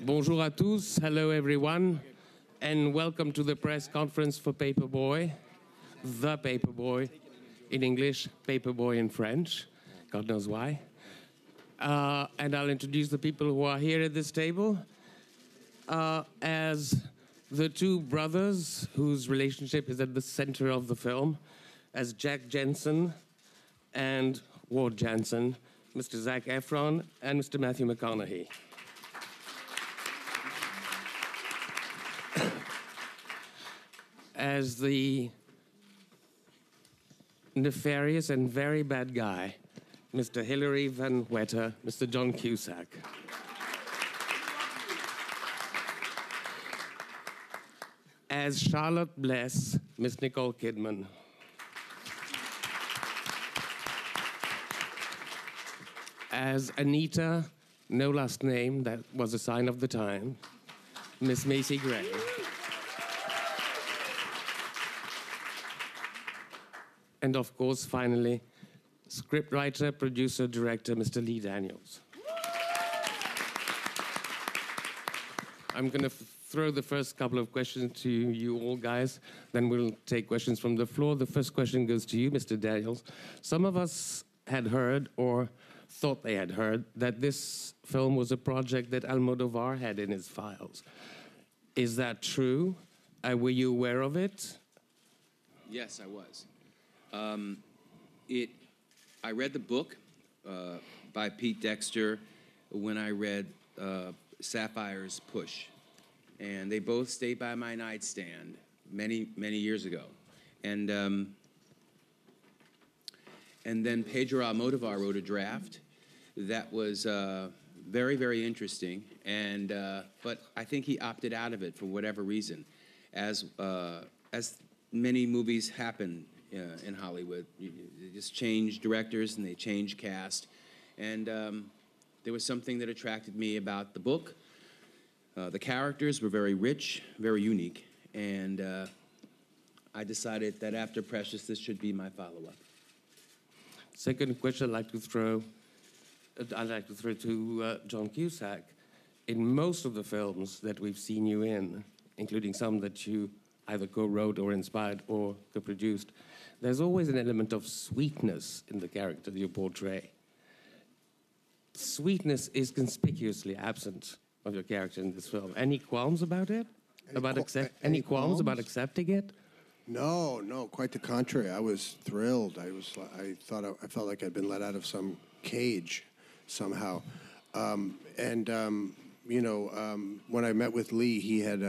Bonjour à tous, hello everyone, and welcome to the press conference for Paperboy, The Paperboy, in English, Paperboy in French, God knows why. And I'll introduce the people who are here at this table as the two brothers whose relationship is at the center of the film, as Jack Jensen and Ward Jansen, Mr. ZAC EFRON and Mr. Matthew McConaughey. As the nefarious and very bad guy, Mr. Hilary Van Wetter, Mr. John Cusack. As Charlotte Bless, Miss Nicole Kidman. As Anita, no last name, that was a sign of the time, Miss Macy Gray. And of course, finally, scriptwriter, producer, director, Mr. Lee Daniels. I'm going to throw the first couple of questions to you all guys, then we'll take questions from the floor. The first question goes to you, Mr. Daniels. Some of us had heard, or thought they had heard, that this film was a project that Almodovar had in his files. Is that true? Were you aware of it? Yes, I was. I read the book by Pete Dexter when I read Sapphire's Push, and they both stayed by my nightstand many years ago, and then Pedro Almodovar wrote a draft that was very interesting, and but I think he opted out of it for whatever reason, as many movies happen in Hollywood. They just change directors and they change cast. And there was something that attracted me about the book. The characters were very rich, very unique. And I decided that after Precious, this should be my follow-up. Second question I'd like to throw to John Cusack. In most of the films that we've seen you in, including some that you either co-wrote or inspired or co-produced, there's always an element of sweetness in the character that you portray. Sweetness is conspicuously absent of your character in this film. Any qualms about it? Any qualms about accepting it? No, quite the contrary. I was thrilled. I felt like I'd been let out of some cage somehow. When I met with Lee, he had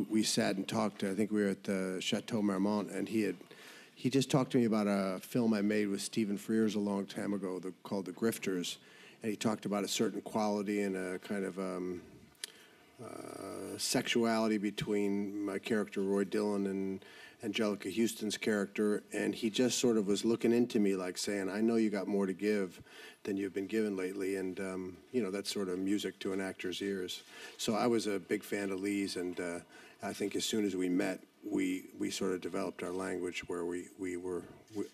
we sat and talked. I think we were at the Chateau Marmont, and he just talked to me about a film I made with Stephen Frears a long time ago called The Grifters, and he talked about a certain quality and a kind of sexuality between my character Roy Dillon and Angelica Houston's character, and he just sort of was looking into me like saying, I know you got more to give than you've been given lately, and that's sort of music to an actor's ears. So I was a big fan of Lee's, and I think as soon as we met, we sort of developed our language where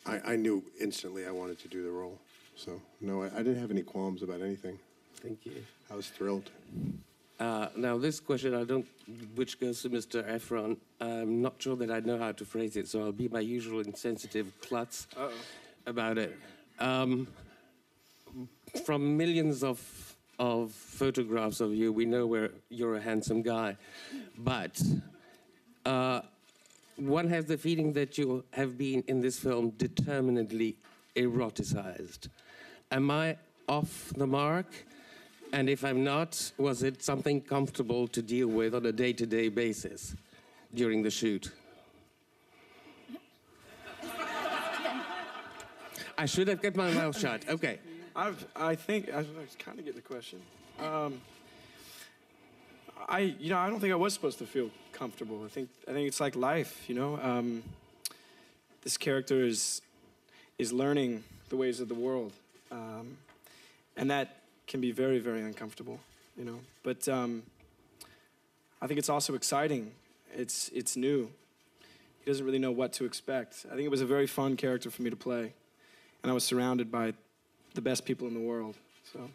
I knew instantly I wanted to do the role. So no, I didn't have any qualms about anything. Thank you. I was thrilled. Now this question, which goes to Mr. Efron, I'm not sure that I know how to phrase it, so I'll be my usual insensitive klutz about it. From millions of photographs of you, we know you're a handsome guy, but one has the feeling that you have been in this film determinedly eroticized. Am I off the mark? And if I'm not, was it something comfortable to deal with on a day-to-day basis during the shoot? I should have kept my mouth shut. Okay. I think I kind of get the question. I don't think I was supposed to feel comfortable. I think it's like life, This character is learning the ways of the world, and that can be very uncomfortable, But I think it's also exciting. It's new. He doesn't really know what to expect. I think it was a very fun character for me to play, and I was surrounded by the best people in the world. So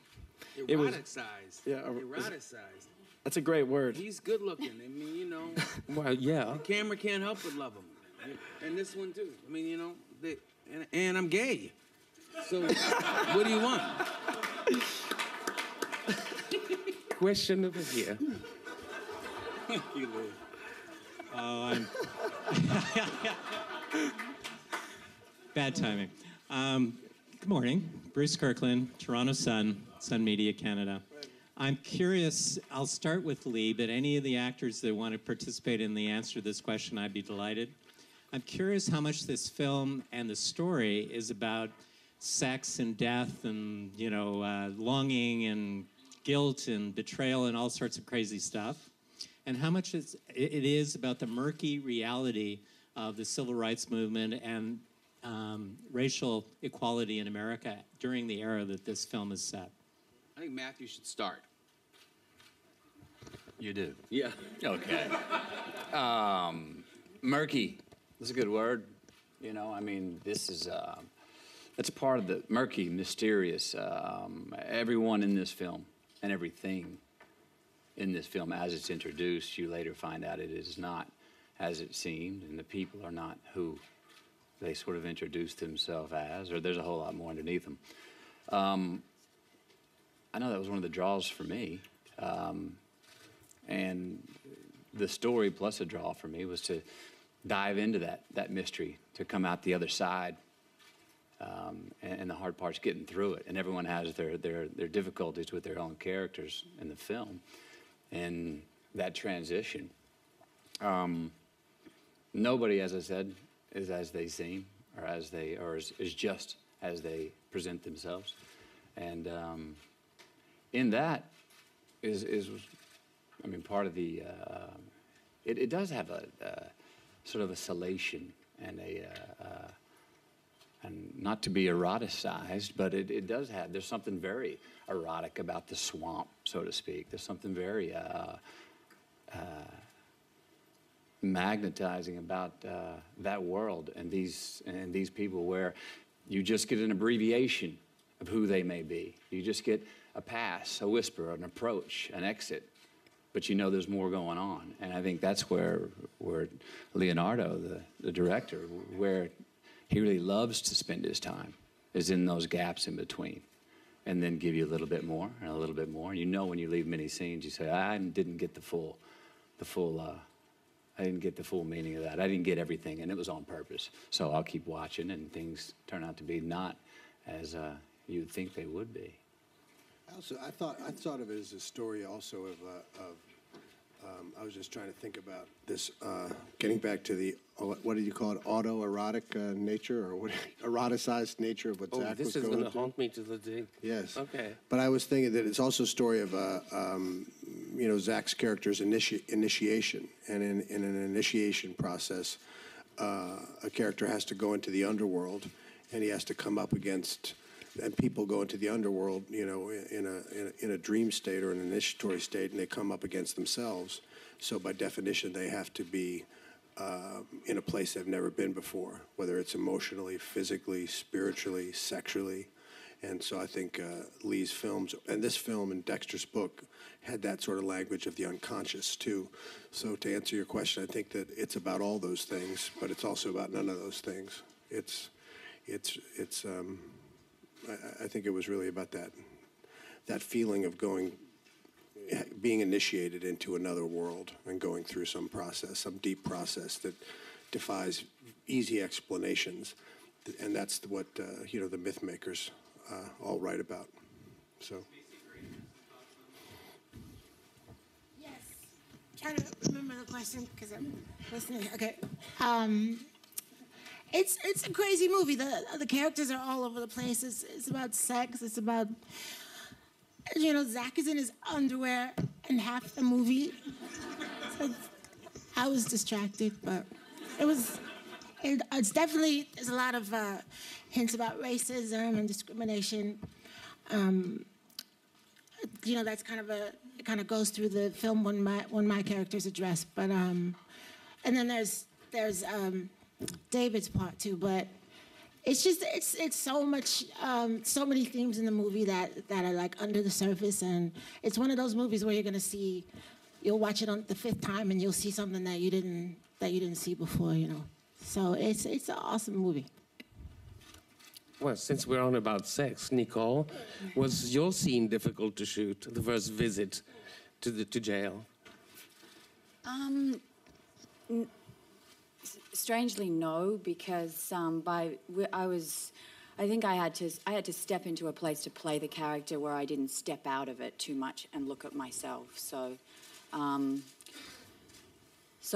it was Eroticized. yeah, Eroticized. that's a great word. He's good looking. I mean, you know, Well, yeah. the camera can't help but love him. And this one too. I mean, you know, and I'm gay. So what do you want? Question over here. Oh, I'm bad timing. Good morning, Bruce Kirkland, Toronto Sun, Sun Media Canada. I'm curious, I'll start with Lee, but any of the actors that want to participate in the answer to this question, I'd be delighted. I'm curious how much this film and the story is about sex and death and, you know, longing and guilt and betrayal and all sorts of crazy stuff, and how much it is about the murky reality of the civil rights movement and racial equality in America during the era that this film is set. I think Matthew should start. You do? Yeah. Okay. Murky. That's a good word. You know, I mean, this is, it's part of the murky, mysterious. Everyone in this film and everything in this film, as it's introduced, you later find out it is not as it seemed, and the people are not who they sort of introduced themselves as, or there's a whole lot more underneath them. I know that was one of the draws for me. And the story plus a draw for me was to dive into that mystery, to come out the other side. And the hard part's getting through it. And everyone has their difficulties with their own characters in the film. And that transition. Nobody, as I said, is as they seem, or is just as they present themselves. And in that is I mean, part of the, it does have a sort of a salation and and not to be eroticized, but it does have, there's something very erotic about the swamp, so to speak. There's something very magnetizing about that world and these people, where you just get an abbreviation of who they may be. You just get a pass, a whisper, an approach, an exit, but you know there's more going on. And I think that's where Leonardo, the director, where he really loves to spend his time, is in those gaps in between, and then give you a little bit more and a little bit more. And you know, when you leave many scenes, you say, I didn't get the full I didn't get the full meaning of that. I didn't get everything, and it was on purpose. So I'll keep watching, and things turn out to be not as you'd think they would be. Also, I thought of it as a story also of I was just trying to think about this, getting back to the, what did you call it, autoerotic nature, or what, eroticized nature of what Zach was going through. This is going to haunt me to the day. Yes. Okay. But I was thinking that it's also a story of, you know, Zach's character's initiation. And in an initiation process, a character has to go into the underworld, and he has to come up against, and people go into the underworld, you know, in a dream state or an initiatory state, and they come up against themselves. So by definition, they have to be in a place they've never been before, whether it's emotionally, physically, spiritually, sexually. And so I think Lee's films, and this film and Dexter's book, had that sort of language of the unconscious too. So to answer your question, I think that it's about all those things, but it's also about none of those things. I think it was really about that feeling of being initiated into another world and going through some process, some deep process that defies easy explanations, and that's what you know, the myth makers all write about. So. Yes. Trying to remember the question because I'm listening. Okay. It's a crazy movie. The characters are all over the place. It's about sex. It's about, you know, Zach is in his underwear in half the movie. So I was distracted, but it's definitely, there's a lot of hints about racism and discrimination. You know, that's it kind of goes through the film when my character's addressed. But and then there's David's part too, but it's just it's so much so many themes in the movie that are like under the surface, and it's one of those movies where you'll watch it on the 5th time and you'll see something that you didn't see before, you know. So it's an awesome movie. Well, since we're on about sex, Nicole, was your scene difficult to shoot, the first visit to jail? Strangely, no, because I think I had to step into a place to play the character where I didn't step out of it too much and look at myself. So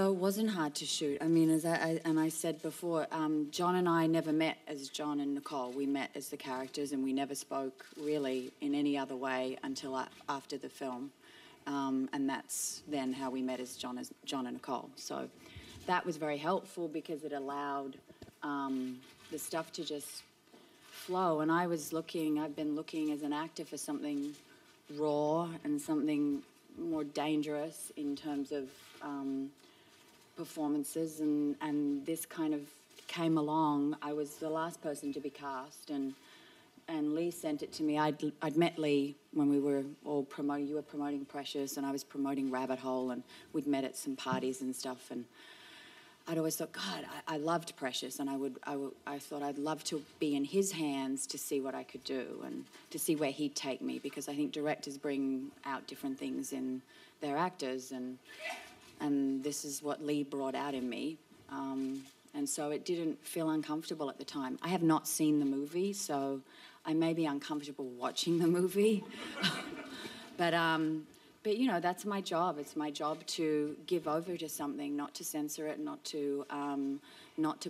it wasn't hard to shoot. I mean, as I said before, John and I never met as John and Nicole. We met as the characters, and we never spoke really in any other way until after the film. And that's then how we met as John and Nicole. So that was very helpful because it allowed the stuff to just flow. And I've been looking as an actor for something raw and something more dangerous in terms of performances, and this kind of came along. I was the last person to be cast, and Lee sent it to me. I'd met Lee when we were all promoting. You were promoting Precious, and I was promoting Rabbit Hole, and we'd met at some parties and stuff. And I'd always thought, God, I loved Precious, and I thought I'd love to be in his hands to see what I could do and to see where he'd take me, because I think directors bring out different things in their actors, and this is what Lee brought out in me. And so it didn't feel uncomfortable at the time. I have not seen the movie, so I may be uncomfortable watching the movie. But you know, that's my job. It's my job to give over to something, not to censor it, not to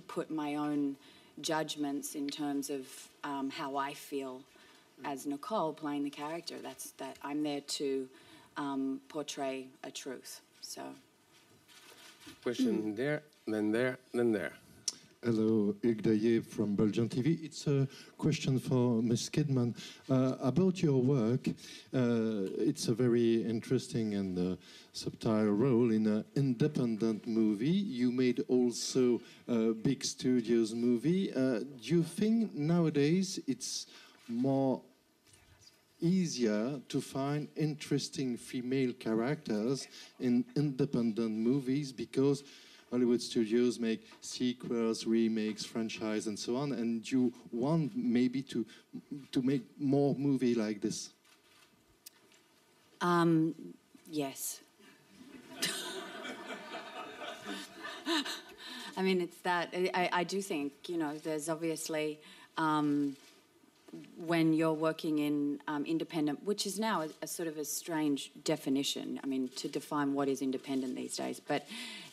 put my own judgments in terms of how I feel as Nicole playing the character. That I'm there to portray a truth. So. Question there, then there, then there. Hello, Hugues Daillet from Belgian TV. It's a question for Ms. Kidman. About your work, it's a very interesting and subtle role in an independent movie. You made also a big studios movie. Do you think nowadays it's more easier to find interesting female characters in independent movies because Hollywood studios make sequels, remakes, franchise, and so on, and you want maybe to make more movie like this? Yes. I mean, it's that. I do think, you know, there's obviously when you're working in independent, which is now a sort of a strange definition, I mean, to define what is independent these days, but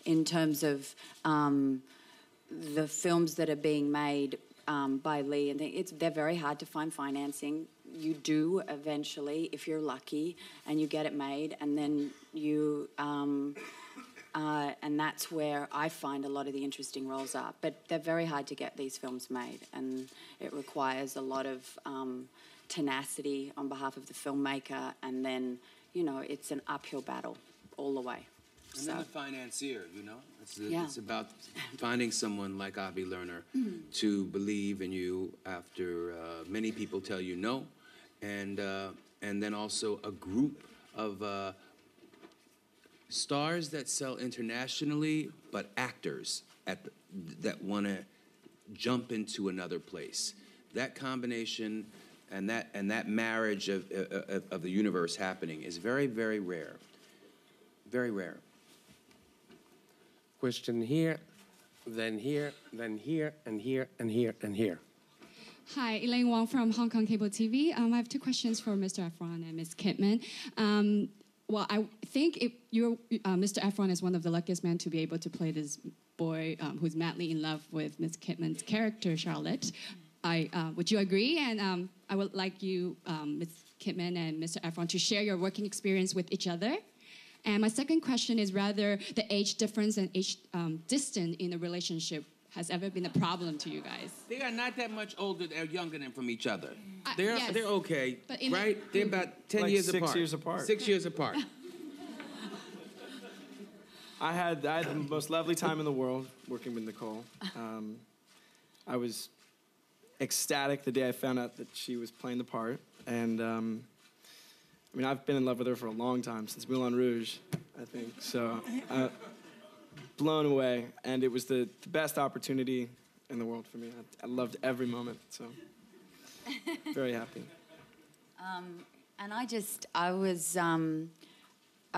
in terms of the films that are being made by Lee, and they're very hard to find financing. You do eventually, if you're lucky, and you get it made, and then you... and that's where I find a lot of the interesting roles are. But they're very hard to get these films made, and it requires a lot of tenacity on behalf of the filmmaker, and then, you know, it's an uphill battle all the way. And then the financier, you know? Yeah. It's about finding someone like Avi Lerner to believe in you after many people tell you no, and then also a group of stars that sell internationally, but actors that want to jump into another place. That combination and that marriage of the universe happening is very, very rare. Very rare. Question here, then here, then here, and here, and here, and here. Hi, Elaine Wong from Hong Kong Cable TV. I have two questions for Mr. Efron and Ms. Kidman. Well, I think Mr. Efron is one of the luckiest men to be able to play this boy who's madly in love with Ms. Kidman's character, Charlotte. Would you agree? And I would like you, Ms. Kidman and Mr. Efron, to share your working experience with each other. And my second question is rather the age difference and age distance in a relationship has ever been a problem to you guys. They are not that much older or younger than from each other. Yes. They're okay, But right? They're about 10 like years 6 apart. years apart. 6 years apart. I had the most lovely time in the world working with Nicole. I was ecstatic the day I found out that she was playing the part. And I mean, I've been in love with her for a long time, since Moulin Rouge, I think. So blown away. And it was the best opportunity in the world for me. I loved every moment, so very happy. And I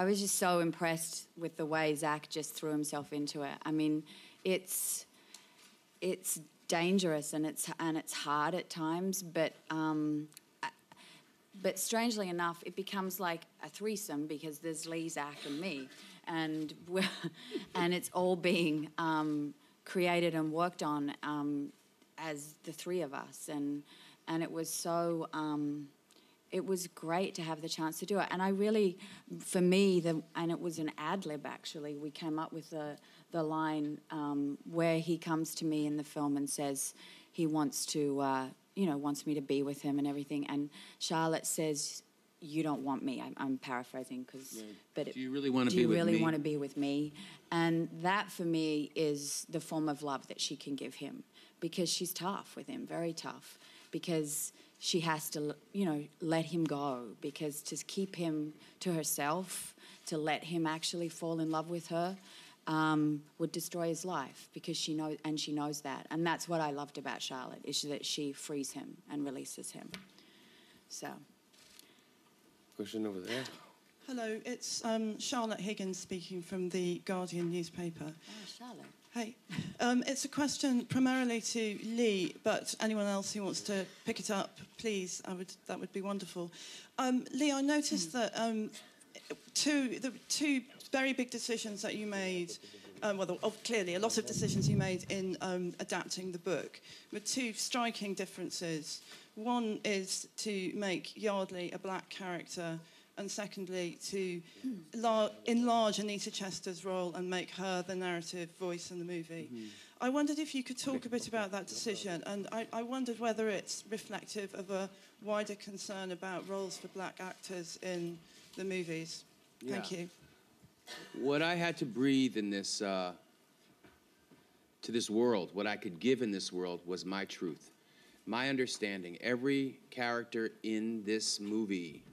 was just so impressed with the way ZAC just threw himself into it. I mean, it's dangerous and it's hard at times, but strangely enough, it becomes like a threesome because there's Lee, ZAC, and me, and it's all being created and worked on as the three of us, and it was so. It was great to have the chance to do it. And I really, for me, and it was an ad-lib actually, we came up with the line where he comes to me in the film and says he wants to, wants me to be with him and everything. And Charlotte says, "You don't want me." I'm paraphrasing, but do you really want to do be you with really me? want to be with me? And that for me is the form of love that she can give him, because she's tough with him, very tough, because she has to, let him go, because to keep him to herself, to let him actually fall in love with her, would destroy his life, because she knows that. And that's what I loved about Charlotte, is that she frees him and releases him. So. Question over there. Hello, it's Charlotte Higgins speaking from the Guardian newspaper. Oh, Charlotte. Hey, it's a question primarily to Lee, but anyone else who wants to pick it up, please, that would be wonderful. Lee, I noticed that the two very big decisions that you made, clearly a lot of decisions you made in adapting the book, were two striking differences. One is to make Yardley a black character, and secondly, to enlarge Anita Chester's role and make her the narrative voice in the movie. Mm-hmm. I wondered if you could talk a bit about that decision, and I wondered whether it's reflective of a wider concern about roles for black actors in the movies. Yeah. Thank you. What I had to breathe in this, to this world, what I could give in this world was my truth, my understanding. Every character in this movie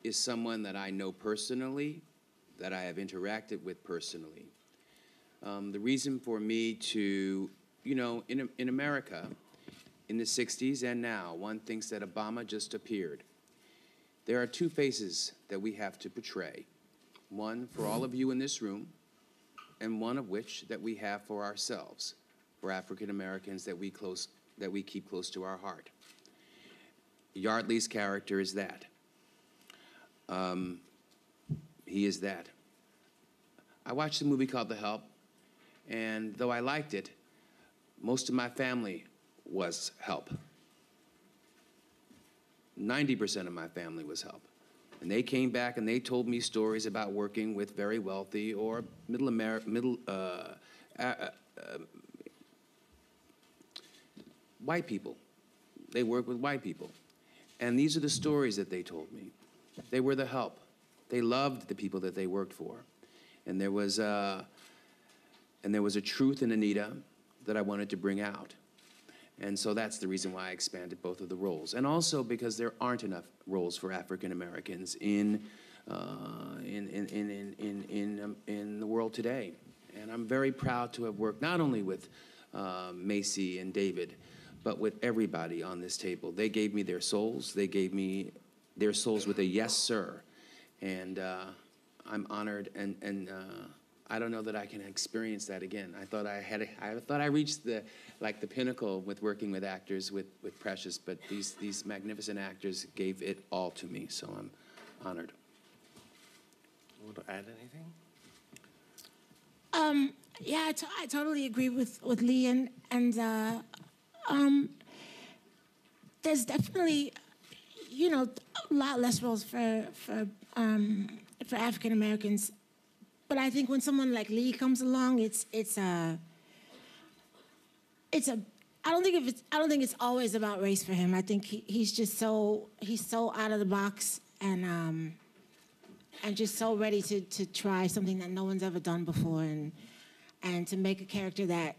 is someone that I know personally, that I have interacted with personally. The reason for me to, in America, in the 60s and now, one thinks that Obama just appeared. There are two faces that we have to portray. One for all of you in this room, and one of which that we have for ourselves, for African Americans that we keep close to our heart. Yardley's character is that. He is that. I watched a movie called The Help, and though I liked it, most of my family was Help. 90% of my family was Help. And they came back and they told me stories about working with very wealthy or white people. They work with white people. And these are the stories that they told me. They were the Help. They loved the people that they worked for. And there was a truth in Anita that I wanted to bring out. And so that's the reason why I expanded both of the roles. And also because there aren't enough roles for African Americans in the world today. And I'm very proud to have worked not only with Macy and David, but with everybody on this table. They gave me their souls. They gave me their souls with a yes, sir. And I'm honored, and I don't know that I can experience that again. I thought I reached the pinnacle with working with actors with Precious, but these magnificent actors gave it all to me, so I'm honored. Want to add anything? Yeah, I totally agree with Lee, and there's definitely, a lot less roles for African Americans. But I think when someone like Lee comes along, I don't think it's always about race for him. I think he's so out of the box and just so ready to try something that no one's ever done before, and to make a character that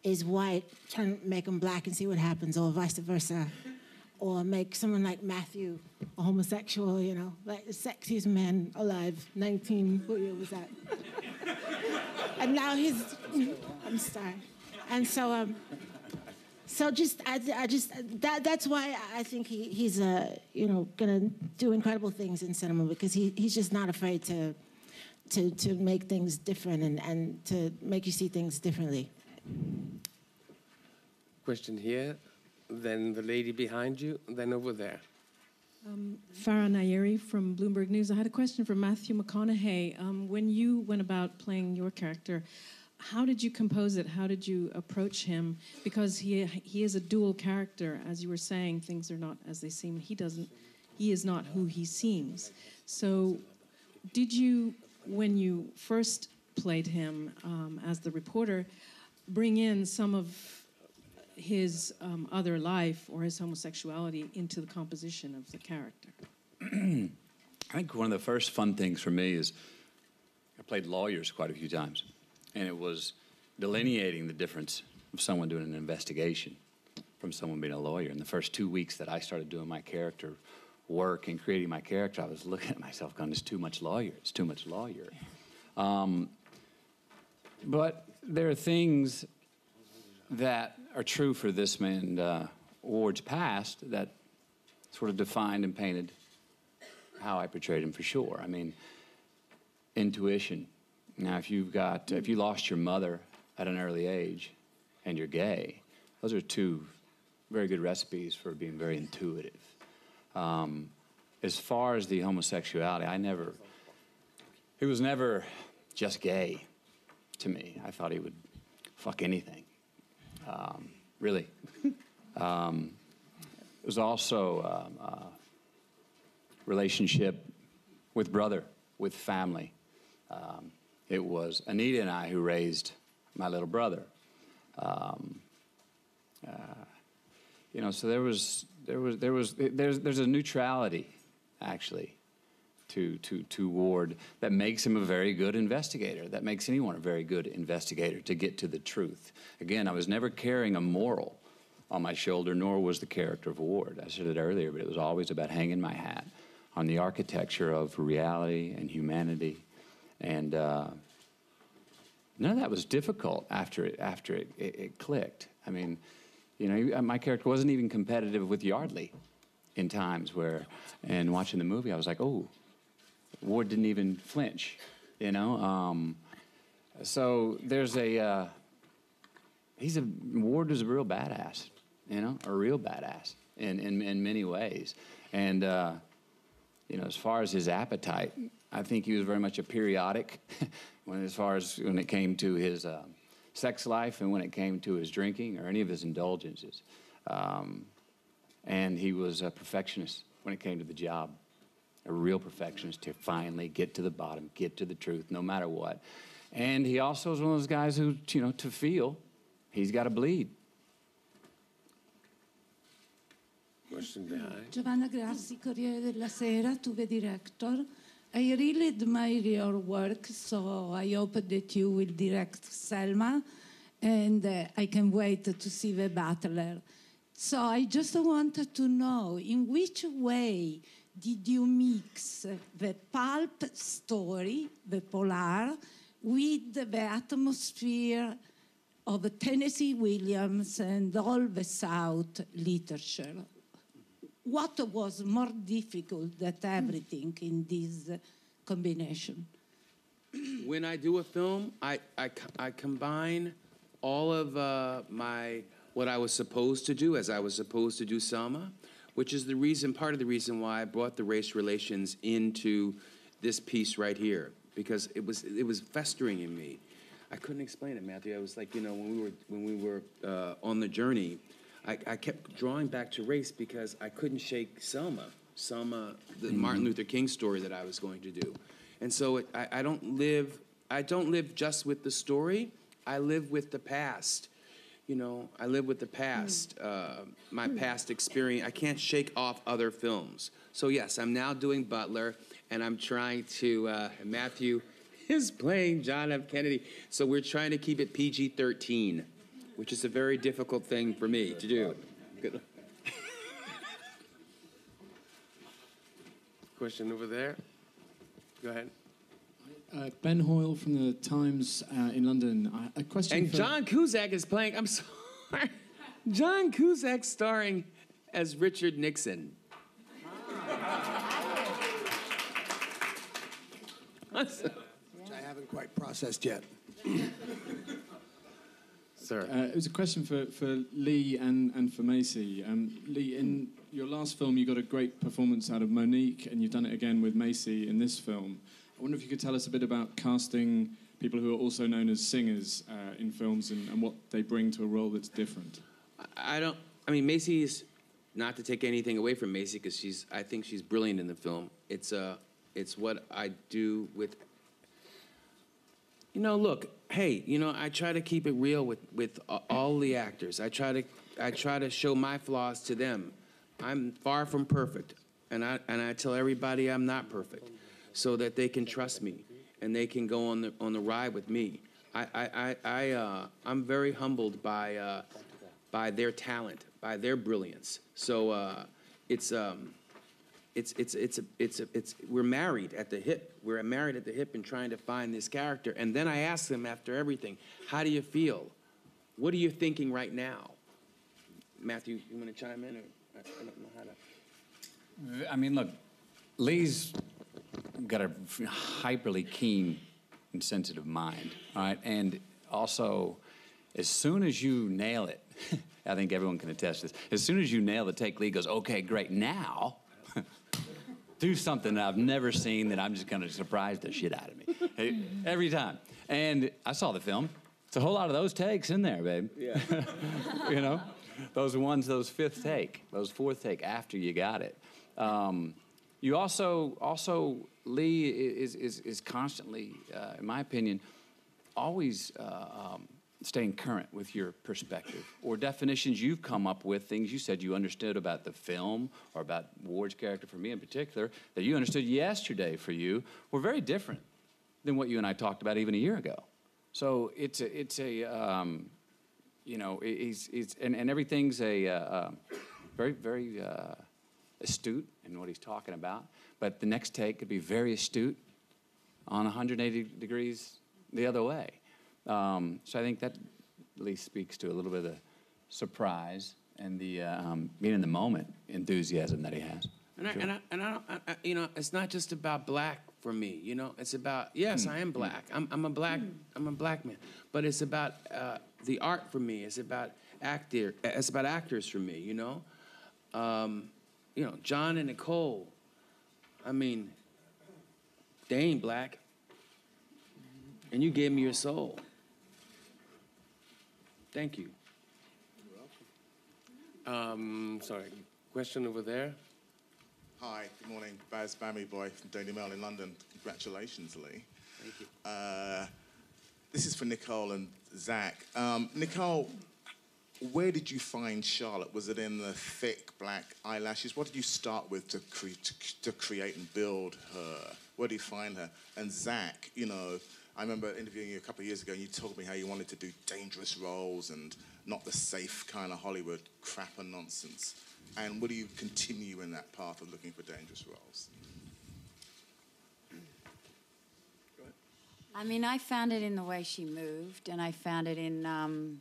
is white, trying to make him black and see what happens, or vice versa. Or make someone like Matthew a homosexual, you know, like the sexiest man alive, 19, what year was that? And now he's, I'm sorry. And so, that's why I think he's you know, gonna do incredible things in cinema, because he's just not afraid to make things different and to make you see things differently. Question here, then the lady behind you, then over there. Farah Nayeri from Bloomberg News. I had a question for Matthew McConaughey. When you went about playing your character, how did you compose it? How did you approach him? Because he is a dual character. As you were saying, things are not as they seem. He is not who he seems. So did you, when you first played him as the reporter, bring in some of his other life or his homosexuality into the composition of the character? I think one of the first fun things for me is I played lawyers quite a few times, and it was delineating the difference of someone doing an investigation from someone being a lawyer. In the first 2 weeks that I started doing my character work and creating my character, I was looking at myself going, it's too much lawyer, it's too much lawyer. But there are things that are true for this man, Ward's past, that sort of defined and painted how I portrayed him for sure. I mean, intuition. Now, if you lost your mother at an early age and you're gay, those are two very good recipes for being very intuitive. As far as the homosexuality, he was never just gay to me. I thought he would fuck anything. Really. It was also a relationship with brother, with family. It was Anita and I who raised my little brother. You know, so there's a neutrality, actually, to Ward that makes him a very good investigator, that makes anyone a very good investigator to get to the truth. Again, I was never carrying a moral on my shoulder, nor was the character of Ward. I said it earlier, but it was always about hanging my hat on the architecture of reality and humanity. And none of that was difficult after it clicked. I mean, you know, my character wasn't even competitive with Yardley in times where, and watching the movie, I was like, oh, Ward didn't even flinch, you know? So there's Ward is a real badass, you know, a real badass in many ways. And, you know, as far as his appetite, I think he was very much a periodic when it came to his sex life and when it came to his drinking or any of his indulgences. And he was a perfectionist when it came to the job, a real perfectionist to finally get to the bottom, get to the truth, no matter what. And he also is one of those guys who, you know, to feel, he's got to bleed. Question behind. Giovanna Grassi, Corriere della Sera, TV director. I really admire your work, so I hope that you will direct Selma, and I can wait to see The Butler. So I just wanted to know, in which way did you mix the pulp story, the polar, with the atmosphere of Tennessee Williams and all the South literature? What was more difficult than everything in this combination? When I do a film, I combine all of what I was supposed to do, as I was supposed to do Selma, which is part of the reason why I brought the race relations into this piece right here, because it was festering in me. I couldn't explain it, Matthew. I was like, you know, when we were on the journey, I kept drawing back to race because I couldn't shake Selma, the Martin Luther King story that I was going to do. And so I don't live just with the story, I live with the past. You know, I live with the past, my past experience. I can't shake off other films. So yes, I'm now doing Butler, and I'm trying to, Matthew is playing John F. Kennedy. So we're trying to keep it PG-13. which is a very difficult thing for me to do. Good. Question over there. Go ahead. Ben Hoyle from the Times in London. A question And for... John Cusack is playing, I'm sorry, John Cusack starring as Richard Nixon. Which I haven't quite processed yet. Sir. It was a question for Lee and for Macy. Lee, in your last film, you got a great performance out of Monique, and you've done it again with Macy in this film. I wonder if you could tell us a bit about casting people who are also known as singers in films and what they bring to a role that's different. I mean, Macy is, not to take anything away from Macy, because I think she's brilliant in the film. It's what I do with, look, hey, I try to keep it real with all the actors. I try to show my flaws to them. I'm far from perfect, and I tell everybody I'm not perfect, so that they can trust me and they can go on the ride with me. I'm very humbled by their talent, by their brilliance. So we're married at the hip. We're married at the hip in trying to find this character. And then I ask them after everything, how do you feel? What are you thinking right now? Matthew, you want to chime in? Or I don't know how to. I mean, look, Lee's got a hyperly keen and sensitive mind, all right? And also, as soon as you nail it, I think everyone can attest to this, as soon as you nail the take, Lee goes, okay, great, now do something that I've never seen that I'm just going to surprise the shit out of me. Every time. And I saw the film. It's a whole lot of those takes in there, babe. Yeah. Those fifth take, those fourth take after you got it. You also Lee is constantly, in my opinion, always staying current with your perspective or definitions you've come up with, things you said you understood about the film or about Ward's character, for me in particular, that you understood yesterday for you were very different than what you and I talked about even a year ago. So it's and everything's very, very astute in what he's talking about. But the next take could be very astute on 180 degrees the other way. So I think that at least speaks to a little bit of the surprise and the being in the moment enthusiasm that he has. It's not just about black for me. It's about, yes, I am black. I'm a black man. But it's about the art for me. It's about actors for me. John and Nicole. I mean, they ain't black, and you gave me your soul. Thank you. Sorry, question over there. Hi, good morning. Baz Bammy Boy from Daily Mail in London. Congratulations, Lee. Thank you. This is for Nicole and ZAC. Nicole, where did you find Charlotte? Was it in the thick black eyelashes? What did you start with to create and build her? Where did you find her? And ZAC, I remember interviewing you a couple of years ago, and you told me how you wanted to do dangerous roles and not the safe kind of Hollywood crap and nonsense. And will you continue in that path of looking for dangerous roles? Go ahead. I mean, I found it in the way she moved, and I found it in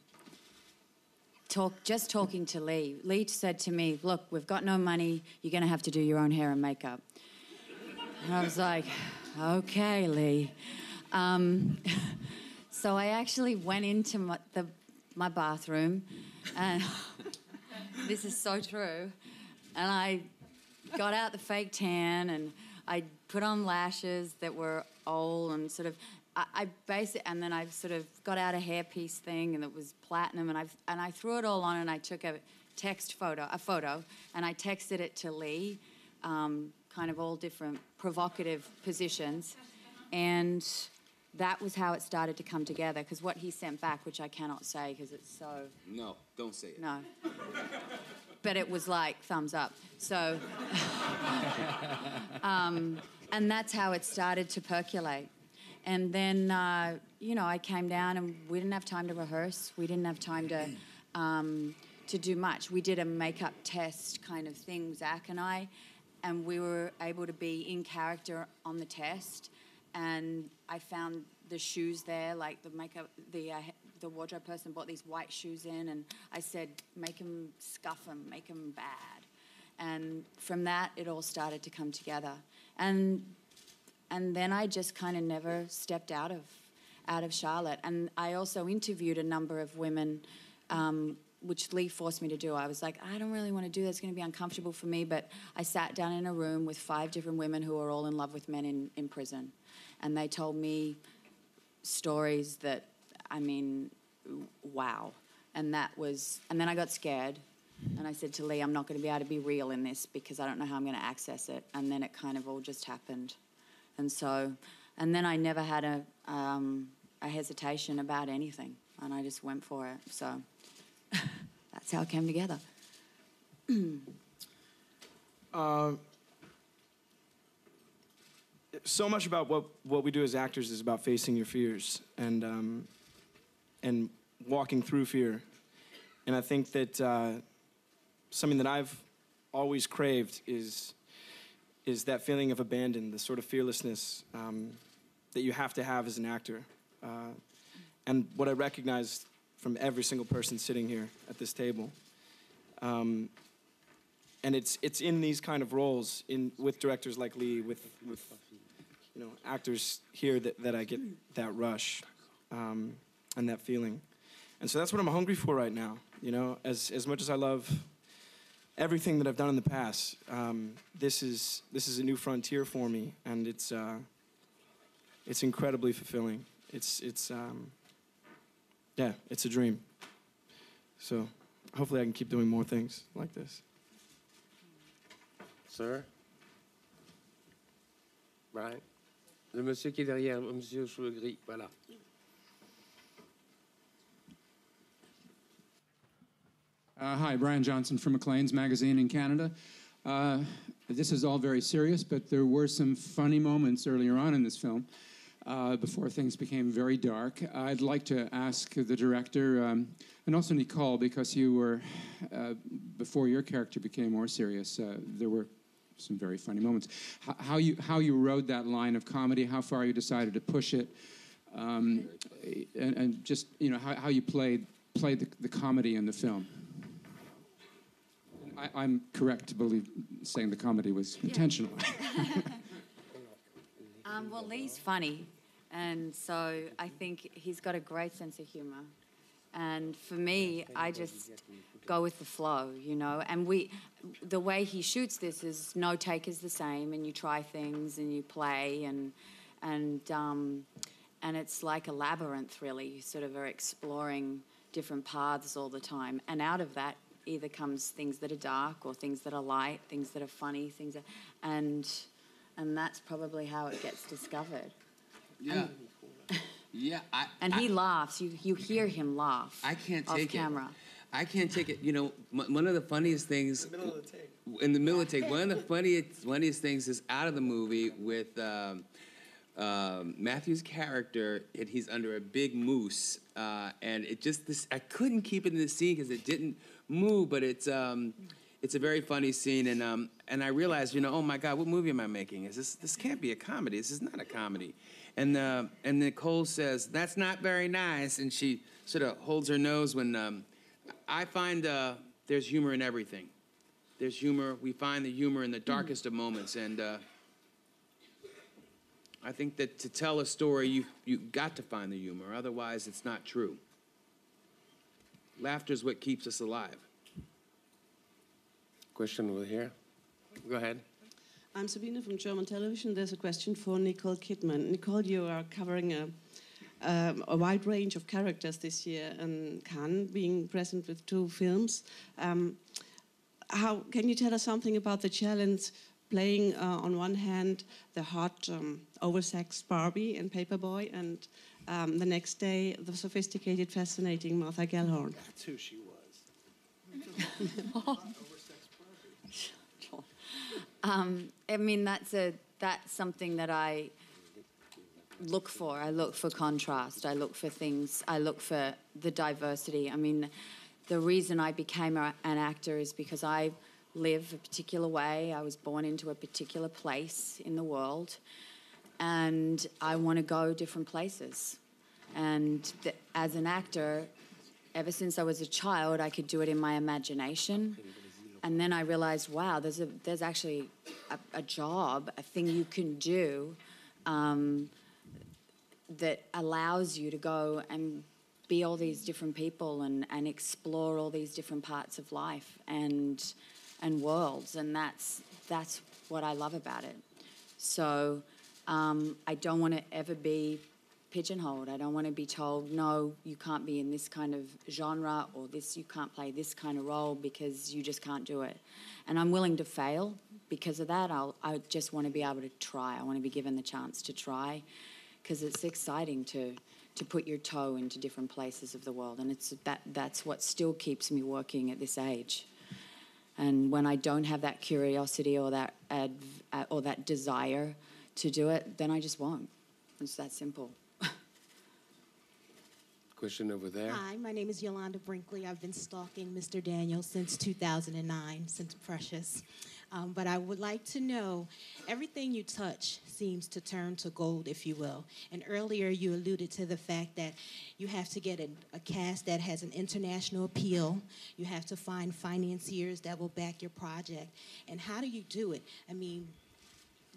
just talking to Lee. Lee said to me, look, we've got no money. You're going to have to do your own hair and makeup. And I was like, okay, Lee. So I actually went into my bathroom, and this is so true, and I got out the fake tan, and I put on lashes that were old and sort of, and then I sort of got out a hairpiece thing, and it was platinum, and I threw it all on, and I took a photo, and I texted it to Lee, kind of all different provocative positions, and that was how it started to come together, because what he sent back, which I cannot say because it's so... No, don't say it. No. But it was like thumbs up. So... and that's how it started to percolate. And then, you know, I came down and we didn't have time to rehearse. We didn't have time to do much. We did a makeup test kind of thing, Zach and I, and we were able to be in character on the test. And I found the shoes there, like the makeup, the wardrobe person bought these white shoes in, and I said, make them, scuff them, make them bad. And from that, it all started to come together. And then I just kind of never stepped out of Charlotte. And I also interviewed a number of women, which Lee forced me to do. I was like, I don't really want to do that. It's going to be uncomfortable for me. But I sat down in a room with 5 different women who were all in love with men in prison. And they told me stories that, I mean, wow. And then I got scared. And I said to Lee, I'm not going to be able to be real in this because I don't know how I'm going to access it. And then it kind of all just happened. And then I never had a hesitation about anything. And I just went for it. So that's how it came together. So much about what we do as actors is about facing your fears and walking through fear. And I think that something that I've always craved is that feeling of abandon, the sort of fearlessness that you have to have as an actor. And what I recognized from every single person sitting here at this table. And it's in these kind of roles, with directors like Lee, with you know, actors here that I get that rush and that feeling. And so that's what I'm hungry for right now. You know, as much as I love everything that I've done in the past, this is a new frontier for me, and it's incredibly fulfilling. It's a dream. So hopefully I can keep doing more things like this. Sir? Brian? Le monsieur qui est derrière, monsieur aux cheveux gris, voilà. Hi, Brian Johnson from Maclean's magazine in Canada. This is all very serious, but there were some funny moments earlier on in this film before things became very dark. I'd like to ask the director, and also Nicole, because you were, before your character became more serious, there were some very funny moments. How you rode that line of comedy, how far you decided to push it, and just, you know, how you played the comedy in the film. I'm correct to believe saying the comedy was intentional. Well, Lee's funny, and so I think he's got a great sense of humor. And for me, I just go with the flow, you know. And the way he shoots this is no take is the same, and you try things and you play, and it's like a labyrinth, really. You sort of are exploring different paths all the time, and out of that either comes things that are dark or things that are light, things that are funny, and that's probably how it gets discovered. Yeah. And he laughs. You hear him laugh. I can't off take camera. I can't take it. You know, one of the funniest things in the middle of the take. One of the funniest things is out of the movie with Matthew's character, and he's under a big moose, and it just I couldn't keep it in the scene because it didn't move, but it's a very funny scene, and I realized, you know, oh my God, what movie am I making? This can't be a comedy. This is not a comedy. And Nicole says, that's not very nice, and she sort of holds her nose when I find there's humor in everything. There's humor. We find the humor in the darkest of moments, and I think that to tell a story, you've got to find the humor. Otherwise, it's not true. Laughter is what keeps us alive. Question over here. Go ahead. I'm Sabine from German television. There's a question for Nicole Kidman. Nicole, you are covering a wide range of characters this year in Cannes, being present with 2 films. How can you tell us something about the challenge playing, on one hand, the hot, oversexed Barbie and Paperboy, and the next day, the sophisticated, fascinating Martha Gellhorn? That's who she was. I mean, that's something that I look for. I look for contrast. I look for things. I look for the diversity. I mean, the reason I became an actor is because I live a particular way. I was born into a particular place in the world, and I want to go different places. And as an actor, ever since I was a child, I could do it in my imagination. And then I realized, wow, there's actually a job, a thing you can do that allows you to go and be all these different people and explore all these different parts of life and worlds. And that's what I love about it. So I don't want to ever be pigeonholed. I don't want to be told, no, you can't be in this kind of genre, or this, you can't play this kind of role because you just can't do it. And I'm willing to fail because of that. I just want to be able to try. I want to be given the chance to try, because it's exciting to put your toe into different places of the world. And that's what still keeps me working at this age. And when I don't have that curiosity or that desire to do it, then I just won't. It's that simple. Question over there. Hi, my name is Yolanda Brinkley. I've been stalking Mr. Daniels since 2009, since Precious. But I would like to know, everything you touch seems to turn to gold, if you will. And earlier you alluded to the fact that you have to get a cast that has an international appeal. You have to find financiers that will back your project. And how do you do it? I mean,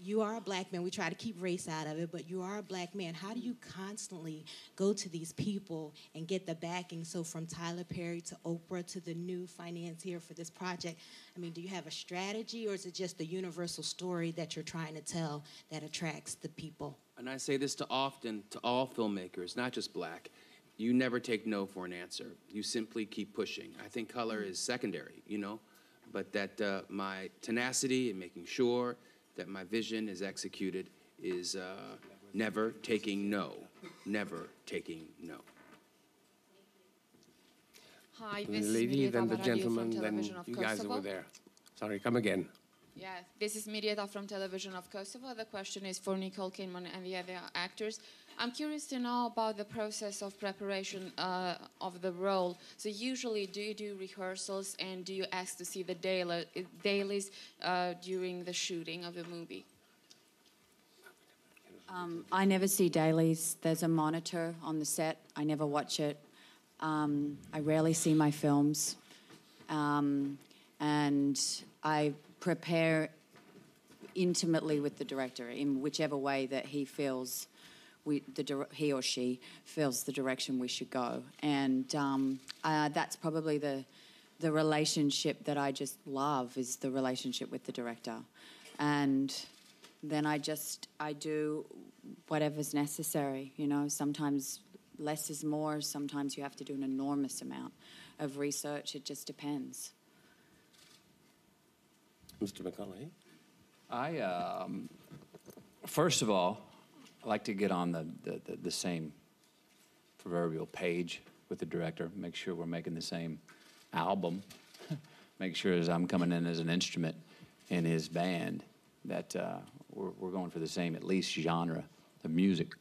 you are a black man. We try to keep race out of it, but you are a black man. How do you constantly go to these people and get the backing? So from Tyler Perry to Oprah to the new financier for this project, I mean, do you have a strategy, or is it just the universal story that you're trying to tell that attracts the people? And I say this to all filmmakers, not just black. You never take no for an answer. You simply keep pushing. I think color is secondary, you know, but that my tenacity and making sure that my vision is executed is never taking no. Never taking no. Hi, The this is lady, Mirieta then the Baradiu gentleman, from then Television of you guys Kosovo. over there. Sorry, come again. Yeah, this is Mirieta from Television of Kosovo. The question is for Nicole Kidman and the other actors. I'm curious to know about the process of preparation of the role. So usually, do you do rehearsals, and do you ask to see the dailies during the shooting of the movie? I never see dailies. There's a monitor on the set. I never watch it. I rarely see my films. And I prepare intimately with the director in whichever way that he feels he or she feels the direction we should go. And that's probably the relationship that I just love, is the relationship with the director. And then I do whatever's necessary, you know. Sometimes less is more. Sometimes you have to do an enormous amount of research. It just depends. Mr. McConaughey? First of all, I like to get on the same proverbial page with the director, make sure we're making the same album, make sure as I'm coming in as an instrument in his band that we're going for the same, at least, genre of music.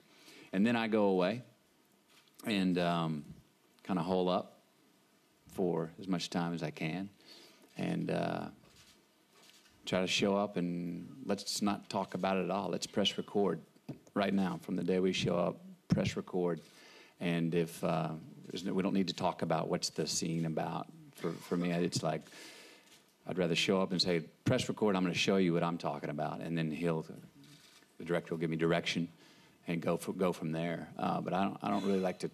And then I go away and kind of hole up for as much time as I can and try to show up, and let's not talk about it at all. Let's press record right now. From the day we show up, press record. And if we don't need to talk about what's the scene about. For me, it's like I'd rather show up and say, press record, I'm going to show you what I'm talking about. And then the director will give me direction and go from there. But I don't really like to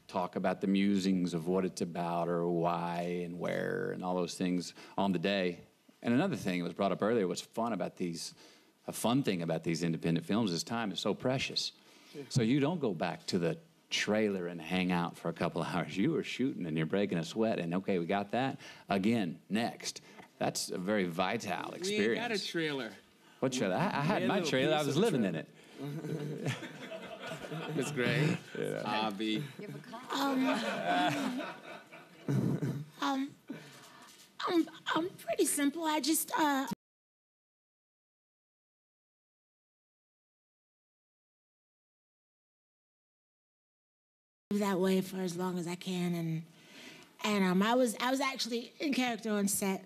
talk about the musings of what it's about or why and where and all those things on the day. And another thing that was brought up earlier, what's fun about a fun thing about these independent films is time is so precious. Yeah. So you don't go back to the trailer and hang out for a couple of hours. You are shooting and you're breaking a sweat and, okay, we got that. Again, next. That's a very vital experience. We ain't got a trailer. What trailer? I had my trailer. I was living in it. Ms. Gray, Avi. I'm pretty simple. I just that way for as long as I can. And I was actually in character on set,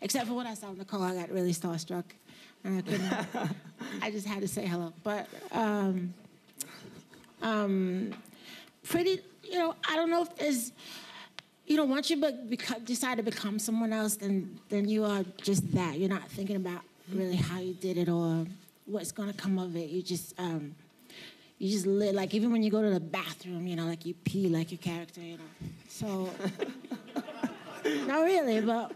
except for when I saw Nicole, I got really starstruck, and I couldn't. I just had to say hello. But pretty, I don't know if there's, once you decide to become someone else, then you are just that. You're not thinking about really how you did it or what's gonna come of it. You just live, like even when you go to the bathroom, like you pee like your character, So, not really, but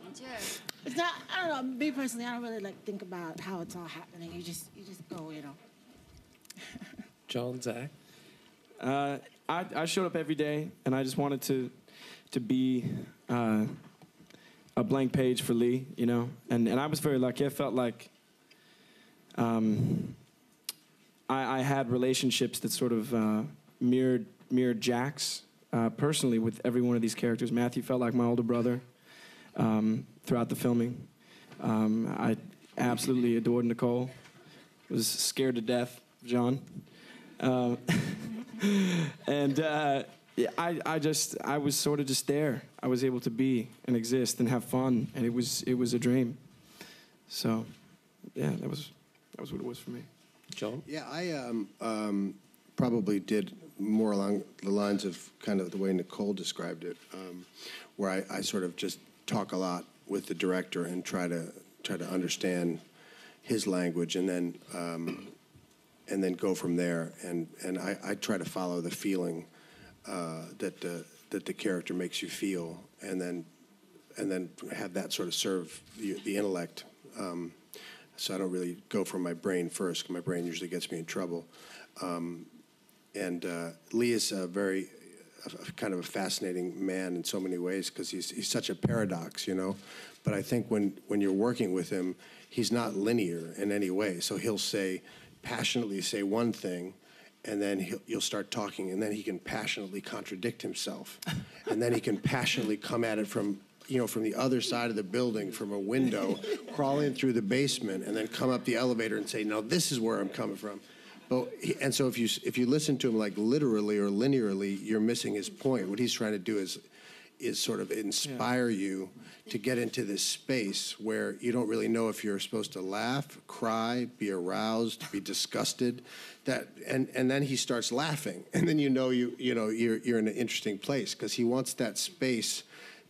it's not. I don't know. Me personally, I don't really think about how it's all happening. You just go, John, Zach. I showed up every day, and I just wanted to be a blank page for Lee, and I was very lucky. I felt like I had relationships that sort of mirrored Jack's personally with every one of these characters. Matthew felt like my older brother throughout the filming. I absolutely adored Nicole. Was scared to death of John. And I was sort of just there. I was able to be and exist and have fun, and it was a dream. So, yeah, that was what it was for me. John? Yeah, I probably did more along the lines of kind of the way Nicole described it, where I sort of just talk a lot with the director and try to understand his language, and then go from there. And I try to follow the feeling that the character makes you feel, and then have that sort of serve the intellect. So I don't really go from my brain first, 'cause my brain usually gets me in trouble. And Lee is a kind of a fascinating man in so many ways, because he's such a paradox, But I think when you're working with him, he's not linear in any way. So he'll passionately say one thing, and then you'll start talking, and then he can passionately contradict himself, and then he can passionately come at it from the other side of the building, from a window, crawl in through the basement, and then come up the elevator and say, "No, this is where I'm coming from." And so if you listen to him like literally or linearly, you're missing his point. What he's trying to do is sort of inspire you to get into this space where you don't really know if you're supposed to laugh, cry, be aroused, be disgusted. And then he starts laughing, and then you're in an interesting place, because he wants that space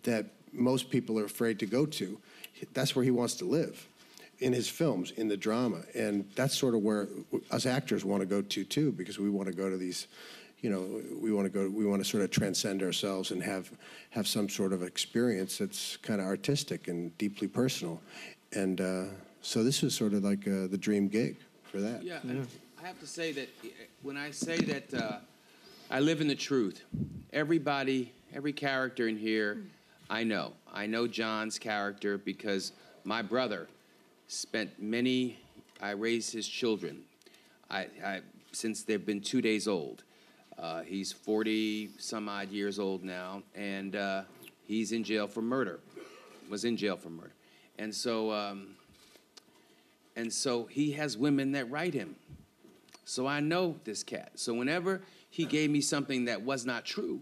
that most people are afraid to go to. That's where he wants to live, in his films, in the drama. And that's sort of where us actors want to go to too, because we want to go to these, we want to sort of transcend ourselves and have some sort of experience that's kind of artistic and deeply personal. And so this was sort of like the dream gig for that. Yeah, I have to say that when I say that I live in the truth, every character in here, I know John's character, because my brother I raised his children since they've been 2 days old. He's 40 some odd years old now, and he's in jail for murder, was in jail for murder. And so he has women that write him. So I know this cat. So whenever he gave me something that was not true,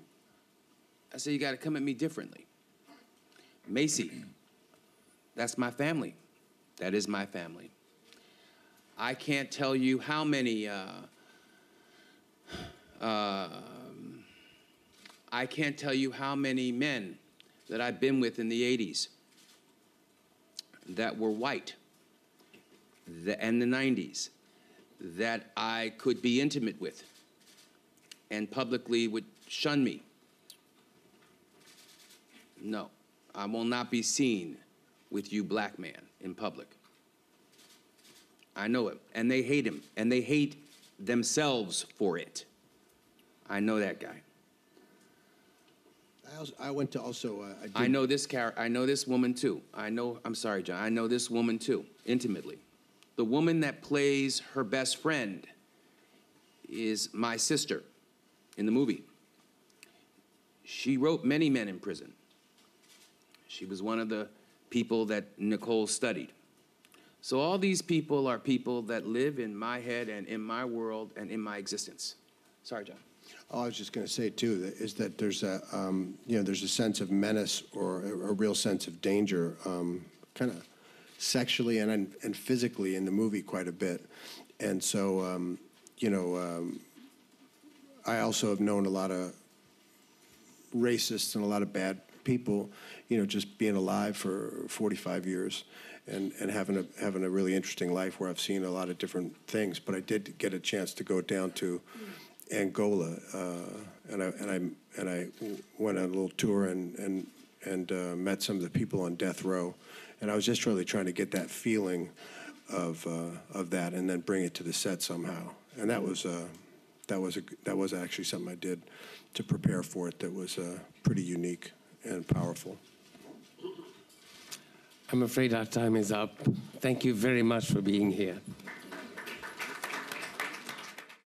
I said, you got to come at me differently. Macy, that's my family. That is my family. I can't tell you how many men that I've been with in the 80s that were white, and the 90s, that I could be intimate with and publicly would shun me. No, I will not be seen with you, black man, in public. I know it, and they hate him, and they hate themselves for it. I know that guy. I went to also. I know this I know this woman too. I'm sorry, John. I know this woman too, intimately. The woman that plays her best friend is my sister in the movie. She wrote many men in prison. She was one of the people that Nicole studied. So all these people are people that live in my head and in my world and in my existence. Sorry, John. Oh, I was just going to say too that there's a there's a sense of menace or a real sense of danger, kind of sexually and physically in the movie quite a bit, and so I also have known a lot of racists and a lot of bad people, just being alive for 45 years and having a really interesting life where I've seen a lot of different things. But I did get a chance to go down to Angola, and I went on a little tour and met some of the people on death row, and I was just really trying to get that feeling of that and then bring it to the set somehow. And that was actually something I did to prepare for it that was pretty unique and powerful. I'm afraid our time is up. Thank you very much for being here.